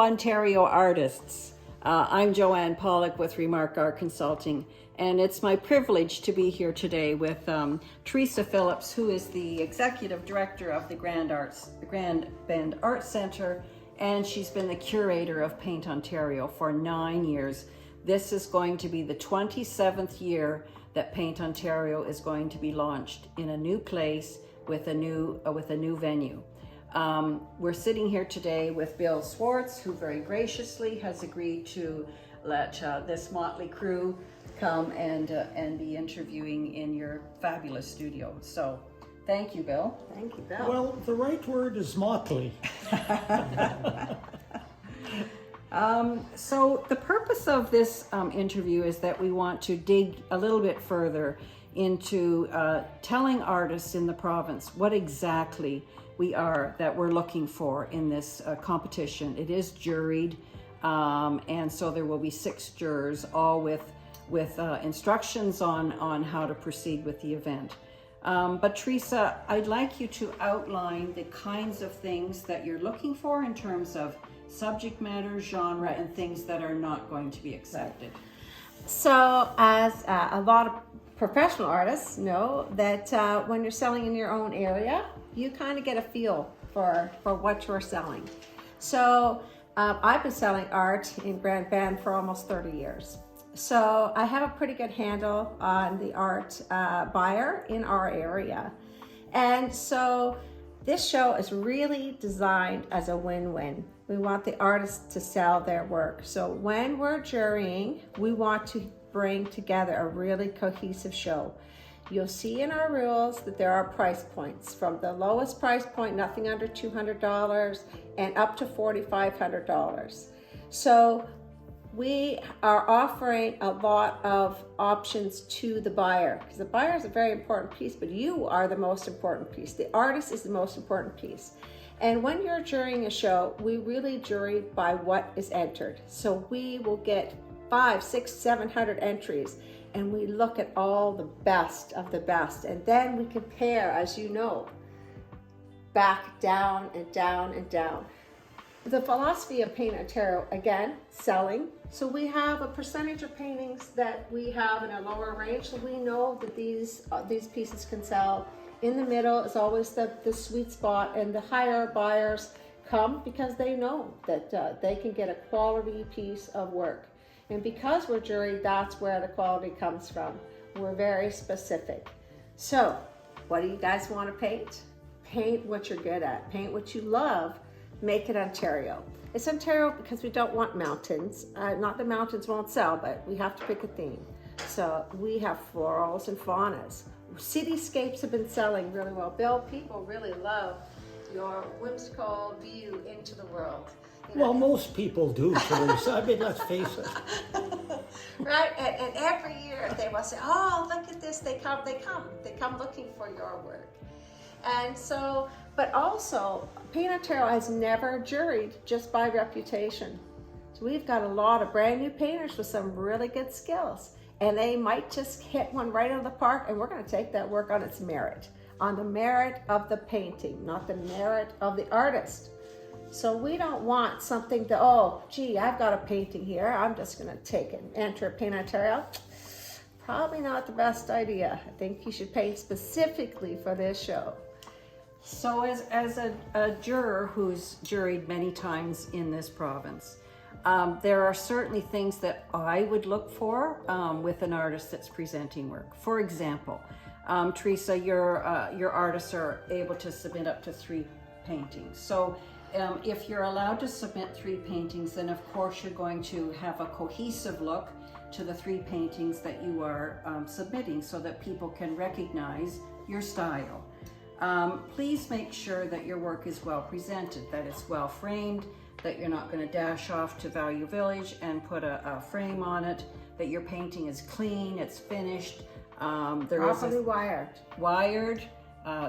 Ontario artists. I'm Joanne Pollock with Remark Art Consulting, and it's my privilege to be here today with Teresa Phillips, who is the Executive Director of the Grand Bend Arts Centre, and she's been the curator of Paint Ontario for 9 years. This is going to be the 27th year that Paint Ontario is going to be launched in a new place with a new venue. We're sitting here today with Bill Swartz, who very graciously has agreed to let this motley crew come and be interviewing in your fabulous studio. So thank you, Bill. Thank you, Bill. Well, the right word is motley. So the purpose of this interview is that we want to dig a little bit further into telling artists in the province what exactly we're looking for in this competition. It is juried, and so there will be 6 jurors, all with instructions on how to proceed with the event. But Teresa, I'd like you to outline the kinds of things that you're looking for in terms of subject matter, genre, and things that are not going to be accepted. So, as a lot of professional artists know, that when you're selling in your own area, you kind of get a feel for what you're selling. So, I've been selling art in Grand Bend for almost 30 years. So, I have a pretty good handle on the art buyer in our area. And so, this show is really designed as a win-win. We want the artists to sell their work. So when we're jurying, we want to bring together a really cohesive show. You'll see in our rules that there are price points, from the lowest price point, nothing under $200, and up to $4,500. So we are offering a lot of options to the buyer, because the buyer is a very important piece, but you are the most important piece. The artist is the most important piece. And when you're jurying a show, we really jury by what is entered. So we will get 500, 600, 700 entries, and we look at all the best of the best. And then we compare, as you know, back down and down and down. The philosophy of Paint Ontario, again, selling. So we have a percentage of paintings that we have in a lower range, so we know that these pieces can sell. In the middle is always the sweet spot, and the higher buyers come because they know that they can get a quality piece of work. And because we're juried, that's where the quality comes from. We're very specific. So, what do you guys want to paint? Paint what you're good at. Paint what you love. Make it Ontario. It's Ontario because we don't want mountains. Not that mountains won't sell, but we have to pick a theme. So we have florals and faunas. Cityscapes have been selling really well. Bill, people really love your whimsical view into the world. You know? Well, most people do, Teresa. I mean, let's face it. Right, and every year they will say, "Oh, look at this!" They come looking for your work. And so, but also, Paint Ontario has never juried just by reputation. So we've got a lot of brand new painters with some really good skills. And they might just hit one right out of the park, and we're going to take that work on its merit, on the merit of the painting, not the merit of the artist. So we don't want something that, oh, gee, I've got a painting here, I'm just going to take it and enter Paint Ontario. Probably not the best idea. I think you should paint specifically for this show. So as a juror who's juried many times in this province, there are certainly things that I would look for with an artist that's presenting work. For example, Teresa, your artists are able to submit up to 3 paintings. So if you're allowed to submit 3 paintings, then of course you're going to have a cohesive look to the 3 paintings that you are submitting, so that people can recognize your style. Please make sure that your work is well presented, that it's well framed, that you're not going to dash off to Value Village and put a frame on it, that your painting is clean, it's finished. Properly wired.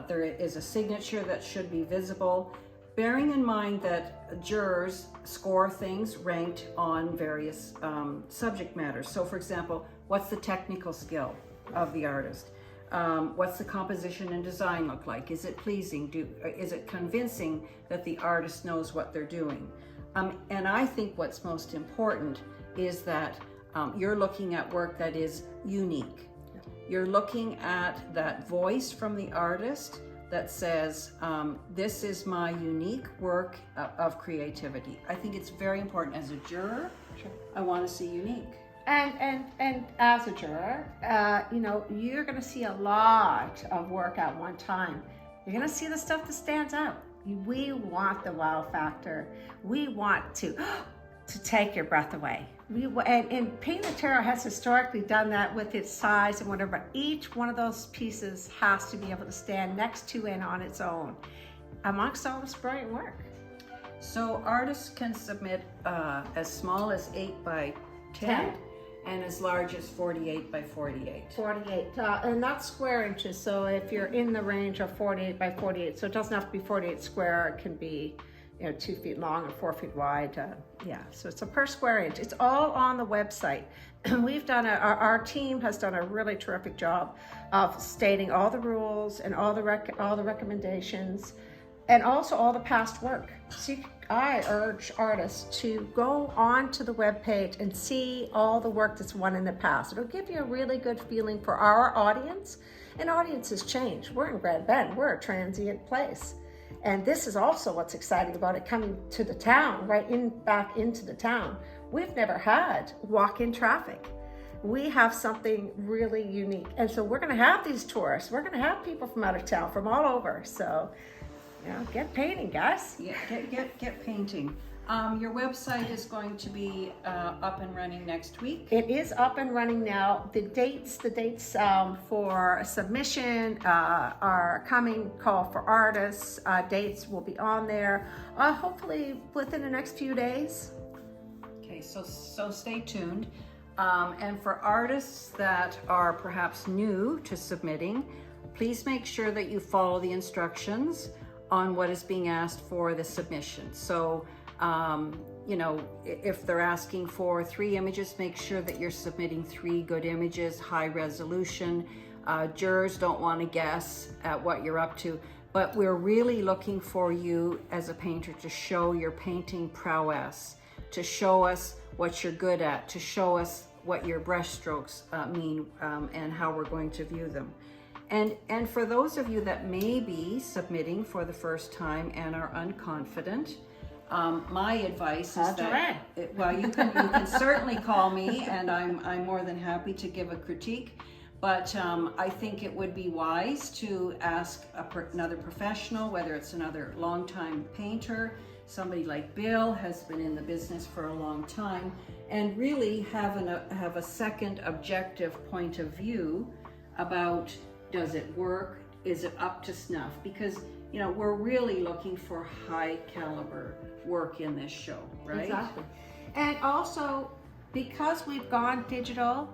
There is a signature that should be visible. Bearing in mind that jurors score things ranked on various subject matters. So for example, what's the technical skill of the artist? What's the composition and design look like? Is it pleasing? Is it convincing that the artist knows what they're doing? And I think what's most important is that you're looking at work that is unique. You're looking at that voice from the artist that says, this is my unique work of creativity. I think it's very important as a juror. Sure. I want to see unique. And as a juror, you know, you're going to see a lot of work at one time. You're going to see the stuff that stands out. We want the wow factor. We want to take your breath away. And Paint the Tarot has historically done that with its size and whatever. Each one of those pieces has to be able to stand next to and on its own, amongst all this brilliant work. So artists can submit as small as 8 by 10 and as large as 48 by 48. 48, and that's square inches. So if you're in the range of 48 by 48, so it doesn't have to be 48 square. It can be, you know, 2 feet long and 4 feet wide. Yeah, so it's a per square inch. It's all on the website. And we've done our team has done a really terrific job of stating all the rules and all the recommendations, and also all the past work. So I urge artists to go on to the webpage and see all the work that's won in the past. It'll give you a really good feeling for our audience. And audiences change. We're in Grand Bend. We're a transient place. And this is also what's exciting about it, coming to the town, back into the town. We've never had walk-in traffic. We have something really unique. And so we're going to have these tourists. We're going to have people from out of town, from all over. So, you know, get painting, guys. Yeah, get painting. Your website is going to be up and running next week. It is up and running now. The dates for submission are coming. Call for artists. Dates will be on there. Hopefully within the next few days. Okay, so stay tuned. And for artists that are perhaps new to submitting, please make sure that you follow the instructions on what is being asked for the submission. So, you know, if they're asking for 3 images, make sure that you're submitting 3 good images, high resolution. Jurors don't want to guess at what you're up to, but we're really looking for you as a painter to show your painting prowess, to show us what you're good at, to show us what your brush strokes mean, and how we're going to view them. And for those of you that may be submitting for the first time and are unconfident, my advice is that, well, you can certainly call me, and I'm more than happy to give a critique. But I think it would be wise to ask another professional, whether it's another longtime painter, somebody like Bill has been in the business for a long time, and really have a second objective point of view about, does it work? Is it up to snuff? Because, you know, we're really looking for high caliber work in this show, right? Exactly. And also, because we've gone digital,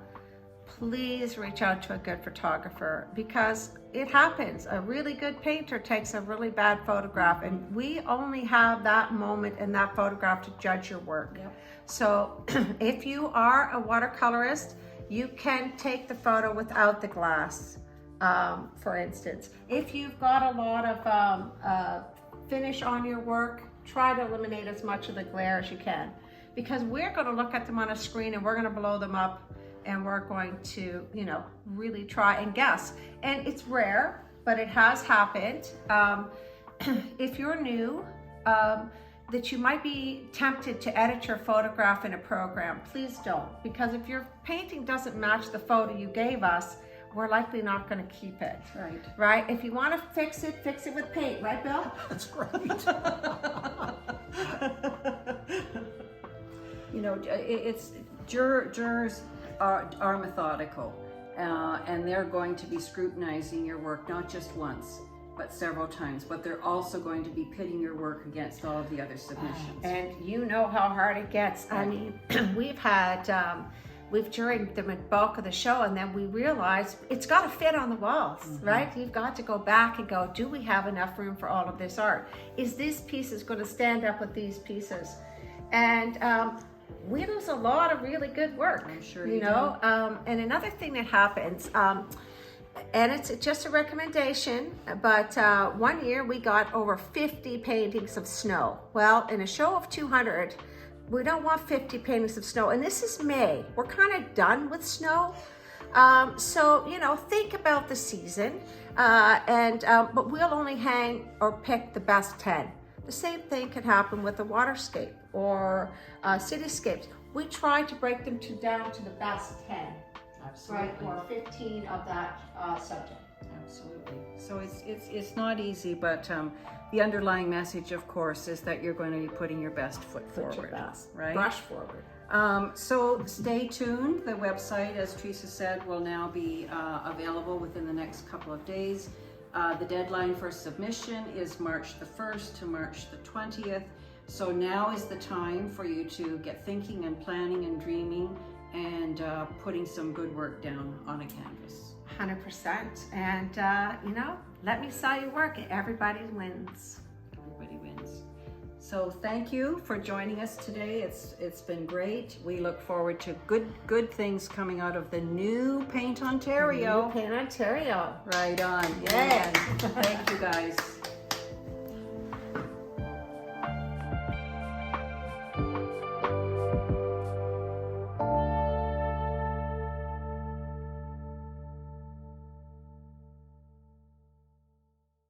please reach out to a good photographer, because it happens. A really good painter takes a really bad photograph, and we only have that moment and that photograph to judge your work. Yep. So if you are a watercolorist, you can take the photo without the glass. For instance, if you've got a lot of finish on your work, try to eliminate as much of the glare as you can, because we're going to look at them on a screen and we're going to blow them up, and we're going to, you know, really try and guess. And it's rare, but it has happened. If you're new, that you might be tempted to edit your photograph in a program, please don't, because if your painting doesn't match the photo you gave us, we're likely not going to keep it. Right. Right? If you want to fix it with paint, right, Bill? That's right. You know, it's jurors are methodical, and they're going to be scrutinizing your work not just once, but several times. But they're also going to be pitting your work against all of the other submissions. And you know how hard it gets. I mean, we've juried them at bulk of the show, and then we realized it's got to fit on the walls, right? You've got to go back and go, do we have enough room for all of this art? Is this piece going to stand up with these pieces? And we lose a lot of really good work. I'm sure you know. And another thing that happens, And it's just a recommendation, but one year we got over 50 paintings of snow. Well, in a show of 200, we don't want 50 paintings of snow. And this is May. We're kind of done with snow. So, you know, think about the season, but we'll only hang or pick the best 10. The same thing can happen with a waterscape or cityscapes. We try to break them down to the best 10. Absolutely. Right, or 15 of that subject. Absolutely. So it's not easy, but the underlying message, of course, is that you're going to be putting your best foot forward, right? Brush forward. So stay tuned. The website, as Teresa said, will now be available within the next couple of days. The deadline for submission is March the 1st to March the 20th. So now is the time for you to get thinking and planning and dreaming and putting some good work down on a canvas. 100%. And, you know, let me saw your work. Everybody wins. Everybody wins. So thank you for joining us today. It's been great. We look forward to good things coming out of the new Paint Ontario. Paint Ontario. Right on. Yay. Thank you guys.